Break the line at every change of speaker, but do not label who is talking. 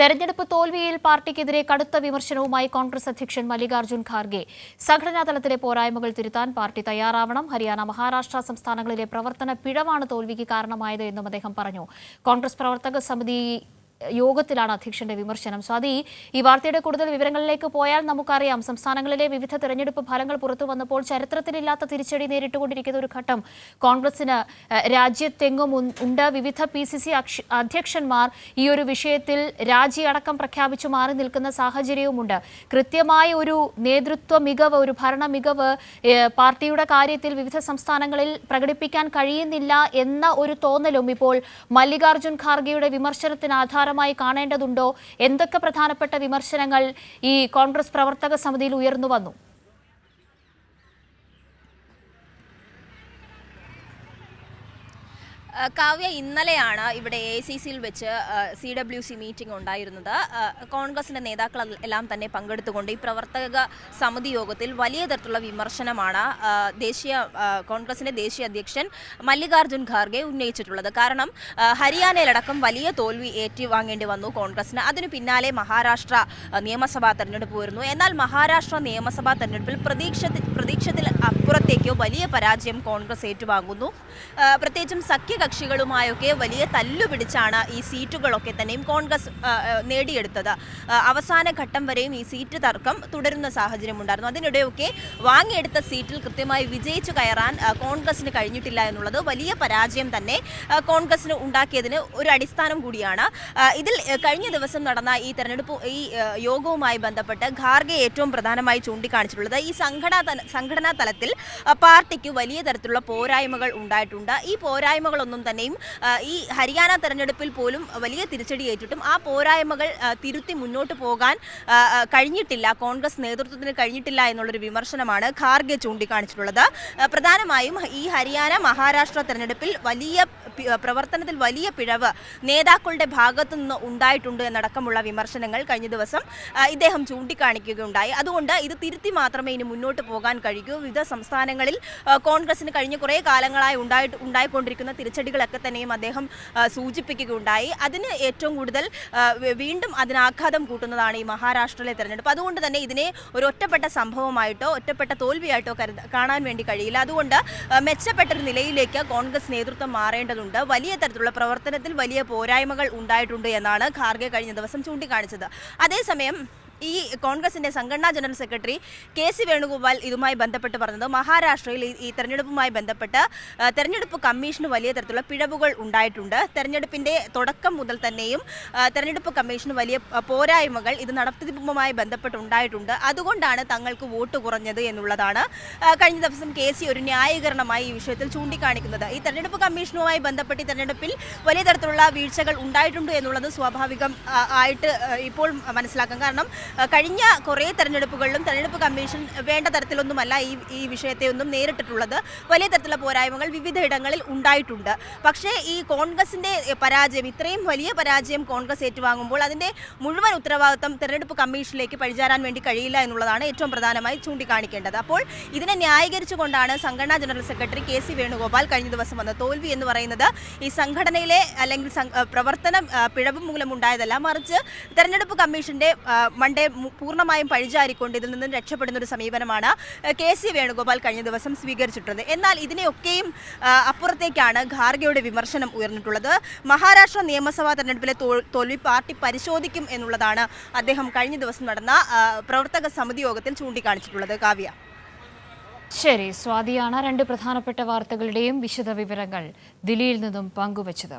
തെരഞ്ഞെടുപ്പ് തോൽവിയിൽ പാർട്ടിക്കെതിരെ കടുത്ത വിമർശനവുമായി കോൺഗ്രസ് അധ്യക്ഷൻ മല്ലികാർജ്ജുൻ ഖാർഗെ. സംഘടനാ തലത്തിലെ പോരായ്മകൾ തിരുത്താൻ പാർട്ടി തയ്യാറാവണം. ഹരിയാന, മഹാരാഷ്ട്ര സംസ്ഥാനങ്ങളിലെ പ്രവർത്തന പിഴവാണ് തോൽവിക്ക് കാരണമായത് എന്നും അദ്ദേഹം പറഞ്ഞു. കോൺഗ്രസ് പ്രവർത്തക സമിതി യോഗത്തിലാണ് അധ്യക്ഷന്റെ വിമർശനം. സ്വാതി, ഈ വാർത്തയുടെ കൂടുതൽ വിവരങ്ങളിലേക്ക് പോയാൽ നമുക്കറിയാം, സംസ്ഥാനങ്ങളിലെ വിവിധ തെരഞ്ഞെടുപ്പ് ഫലങ്ങൾ പുറത്തു വന്നപ്പോൾ ചരിത്രത്തിലില്ലാത്ത തിരിച്ചടി നേരിട്ടുകൊണ്ടിരിക്കുന്ന ഒരു ഘട്ടം കോൺഗ്രസിന് രാജ്യത്തെങ്ങും ഉണ്ട്. വിവിധ PCC അധ്യക്ഷന്മാർ ഈ ഒരു വിഷയത്തിൽ രാജിയടക്കം പ്രഖ്യാപിച്ചു മാറി നിൽക്കുന്ന സാഹചര്യവുമുണ്ട്. കൃത്യമായ ഒരു നേതൃത്വ മികവ്, ഒരു ഭരണ മികവ് പാർട്ടിയുടെ കാര്യത്തിൽ വിവിധ സംസ്ഥാനങ്ങളിൽ പ്രകടിപ്പിക്കാൻ കഴിയുന്നില്ല എന്ന ഒരു തോന്നലും ഇപ്പോൾ മല്ലികാർജ്ജുൻ ഖാർഗെയുടെ വിമർശനത്തിന് ആധാരമായി കാണേണ്ടതുണ്ടോ? എന്തൊക്കെ പ്രധാനപ്പെട്ട വിമർശനങ്ങൾ ഈ കോൺഗ്രസ് പ്രവർത്തക സമിതിയിൽ ഉയർന്നു വന്നു?
കാവ്യ, ഇന്നലെയാണ് ഇവിടെ AICCയിൽ വെച്ച് CWC മീറ്റിംഗ് ഉണ്ടായിരുന്നത്. കോൺഗ്രസിന്റെ നേതാക്കൾ എല്ലാം തന്നെ പങ്കെടുത്തുകൊണ്ട് ഈ പ്രവർത്തക സമിതി യോഗത്തിൽ വലിയ തരത്തിലുള്ള വിമർശനമാണ് കോൺഗ്രസിന്റെ ദേശീയ അധ്യക്ഷൻ മല്ലികാർജ്ജുൻ ഖാർഗെ ഉന്നയിച്ചിട്ടുള്ളത്. കാരണം ഹരിയാനയിലടക്കം വലിയ തോൽവി ഏറ്റുവാങ്ങേണ്ടി വന്നു കോൺഗ്രസിന്. അതിനു പിന്നാലെ മഹാരാഷ്ട്ര നിയമസഭാ തെരഞ്ഞെടുപ്പ് വരുന്നു. എന്നാൽ മഹാരാഷ്ട്ര നിയമസഭാ തെരഞ്ഞെടുപ്പിൽ പ്രതീക്ഷത്തിൽ അപ്പുറത്തേക്കോ വലിയ പരാജയം കോൺഗ്രസ് ഏറ്റുവാങ്ങുന്നു. പ്രത്യേകിച്ചും സഖ്യകക്ഷികളുമായൊക്കെ വലിയ തല്ലുപിടിച്ചാണ് ഈ സീറ്റുകളൊക്കെ തന്നെയും കോൺഗ്രസ് നേടിയെടുത്തത്. അവസാന ഘട്ടം വരെയും ഈ സീറ്റ് തർക്കം തുടരുന്ന സാഹചര്യമുണ്ടായിരുന്നു. അതിനിടെയൊക്കെ വാങ്ങിയെടുത്ത സീറ്റിൽ കൃത്യമായി വിജയിച്ചു കയറാൻ കോൺഗ്രസിന് കഴിഞ്ഞിട്ടില്ല എന്നുള്ളത് വലിയ പരാജയം തന്നെ കോൺഗ്രസിന് ഉണ്ടാക്കിയതിന് ഒരു അടിസ്ഥാനം കൂടിയാണ്. ഇതിൽ കഴിഞ്ഞ ദിവസം നടന്ന ഈ യോഗവുമായി ബന്ധപ്പെട്ട് ഖാർഗെ ഏറ്റവും പ്രധാനമായി ചൂണ്ടിക്കാണിച്ചിട്ടുള്ളത് ഈ സംഘടനാ തലത്തിൽ പാർട്ടിക്ക് വലിയ തരത്തിലുള്ള പോരായ്മകൾ ഉണ്ടായിട്ടുണ്ട്. ഈ പോരായ്മകളൊന്നും തന്നെയും ഈ ഹരിയാന തെരഞ്ഞെടുപ്പിൽ പോലും വലിയ തിരിച്ചടിയേറ്റിട്ടും ആ പോരായ്മകൾ തിരുത്തി മുന്നോട്ട് പോകാൻ കഴിഞ്ഞിട്ടില്ല, കോൺഗ്രസ് നേതൃത്വത്തിന് കഴിഞ്ഞിട്ടില്ല എന്നുള്ളൊരു വിമർശനമാണ് ഖാർഗെ ചൂണ്ടിക്കാണിച്ചിട്ടുള്ളത്. പ്രധാനമായും ഈ ഹരിയാന, മഹാരാഷ്ട്ര തെരഞ്ഞെടുപ്പിൽ പ്രവർത്തനത്തിൽ വലിയ പിഴവ് നേതാക്കളുടെ ഭാഗത്തു നിന്ന് ഉണ്ടായിട്ടുണ്ട് എന്നടക്കമുള്ള വിമർശനങ്ങൾ കഴിഞ്ഞ ദിവസം ഇദ്ദേഹം ചൂണ്ടിക്കാണിക്കുകയുണ്ടായി. അതുകൊണ്ട് ഇത് തിരുത്തി മാത്രമേ ഇനി മുന്നോട്ട് പോകാൻ കഴിയൂ. വിവിധ സംസ്ഥാനങ്ങളിൽ കോൺഗ്രസിന് കഴിഞ്ഞ കുറേ കാലങ്ങളായി ഉണ്ടായിക്കൊണ്ടിരിക്കുന്ന തിരിച്ചടികളൊക്കെ തന്നെയും അദ്ദേഹം സൂചിപ്പിക്കുകയുണ്ടായി. അതിന് ഏറ്റവും കൂടുതൽ വീണ്ടും അതിന് ആഘാതം കൂട്ടുന്നതാണ് ഈ മഹാരാഷ്ട്രയിലെ തെരഞ്ഞെടുപ്പ്. അതുകൊണ്ട് തന്നെ ഇതിനെ ഒരു ഒറ്റപ്പെട്ട സംഭവമായിട്ടോ ഒറ്റപ്പെട്ട തോൽവിയായിട്ടോ കാണാൻ വേണ്ടി കഴിയില്ല. അതുകൊണ്ട് മെച്ചപ്പെട്ടൊരു നിലയിലേക്ക് കോൺഗ്രസ് നേതൃത്വം മാറേണ്ടതുണ്ട്. വലിയ തരത്തിലുള്ള പ്രവർത്തനത്തിൽ വലിയ പോരായ്മകൾ ഉണ്ടായിട്ടുണ്ട് എന്നാണ് ഖാർഗെ കഴിഞ്ഞ ദിവസം ചൂണ്ടിക്കാണിച്ചത്. അതേസമയം ഈ കോൺഗ്രസിന്റെ സംഘടനാ ജനറൽ സെക്രട്ടറി KC വേണുഗോപാൽ ഇതുമായി ബന്ധപ്പെട്ട് പറഞ്ഞത് മഹാരാഷ്ട്രയിൽ ഈ തെരഞ്ഞെടുപ്പുമായി ബന്ധപ്പെട്ട് തെരഞ്ഞെടുപ്പ് കമ്മീഷന് വലിയ തരത്തിലുള്ള പിഴവുകൾ ഉണ്ടായിട്ടുണ്ട്. തെരഞ്ഞെടുപ്പിന്റെ തുടക്കം മുതൽ തന്നെയും തെരഞ്ഞെടുപ്പ് കമ്മീഷന് വലിയ പോരായ്മകൾ ഇത് നടത്തിപ്പുമായി ബന്ധപ്പെട്ട് ഉണ്ടായിട്ടുണ്ട്. അതുകൊണ്ടാണ് തങ്ങൾക്ക് വോട്ട് കുറഞ്ഞത് എന്നുള്ളതാണ് കഴിഞ്ഞ ദിവസം KC ഒരു ന്യായീകരണമായി ഈ വിഷയത്തിൽ ചൂണ്ടിക്കാണിക്കുന്നത്. ഈ തെരഞ്ഞെടുപ്പ് കമ്മീഷനുമായി ബന്ധപ്പെട്ട് ഈ തെരഞ്ഞെടുപ്പിൽ വലിയ തരത്തിലുള്ള വീഴ്ചകൾ ഉണ്ടായിട്ടുണ്ട് എന്നുള്ളത് സ്വാഭാവികം ആയിട്ട് ഇപ്പോൾ മനസ്സിലാക്കാം. കാരണം കഴിഞ്ഞ കുറേ തെരഞ്ഞെടുപ്പുകളിലും തെരഞ്ഞെടുപ്പ് കമ്മീഷൻ വേണ്ട തരത്തിലൊന്നുമല്ല ഈ വിഷയത്തെ ഒന്നും നേരിട്ടിട്ടുള്ളത്. വലിയ തരത്തിലുള്ള പോരായ്മകൾ വിവിധ ഇടങ്ങളിൽ ഉണ്ടായിട്ടുണ്ട്. പക്ഷേ ഈ കോൺഗ്രസിന്റെ പരാജയം, ഇത്രയും വലിയ പരാജയം കോൺഗ്രസ് ഏറ്റുവാങ്ങുമ്പോൾ അതിന്റെ മുഴുവൻ ഉത്തരവാദിത്തം തെരഞ്ഞെടുപ്പ് കമ്മീഷനിലേക്ക് പഴിചാരാൻ വേണ്ടി കഴിയില്ല എന്നുള്ളതാണ് ഏറ്റവും പ്രധാനമായി ചൂണ്ടിക്കാണിക്കേണ്ടത്. അപ്പോൾ ഇതിനെ ന്യായീകരിച്ചുകൊണ്ടാണ് സംഘടനാ ജനറൽ സെക്രട്ടറി KC വേണുഗോപാൽ കഴിഞ്ഞ ദിവസം വന്ന തോൽവി എന്ന് പറയുന്നത് ഈ സംഘടനയിലെ അല്ലെങ്കിൽ പ്രവർത്തനം പിഴവ് മൂലമുണ്ടായതല്ല, മറിച്ച് തെരഞ്ഞെടുപ്പ് കമ്മീഷന്റെ പൂർണ്ണമായും പഴിചാരിക്കൊണ്ട് ഇതിൽ നിന്ന് രക്ഷപ്പെടുന്ന ഒരു സമീപനമാണ് KC വേണുഗോപാൽ കഴിഞ്ഞ ദിവസം സ്വീകരിച്ചിട്ടുള്ളത്. എന്നാൽ ഇതിനെയൊക്കെയും അപ്പുറത്തേക്കാണ് ഖാർഗെയുടെ വിമർശനം ഉയർന്നിട്ടുള്ളത്. മഹാരാഷ്ട്ര നിയമസഭാ തെരഞ്ഞെടുപ്പിലെ തോൽവി പാർട്ടി പരിശോധിക്കും എന്നുള്ളതാണ് അദ്ദേഹം കഴിഞ്ഞ ദിവസം നടന്ന പ്രവർത്തക സമിതി യോഗത്തിൽ ചൂണ്ടിക്കാണിച്ചിട്ടുള്ളത്. കാവ്യ,
ശരി, സ്വാതിയാണ് രണ്ട് പ്രധാനപ്പെട്ട വാർത്തകളുടെയും വിശദ വിവരങ്ങൾ ദില്ലിയിൽ നിന്നും പങ്കുവച്ചത്.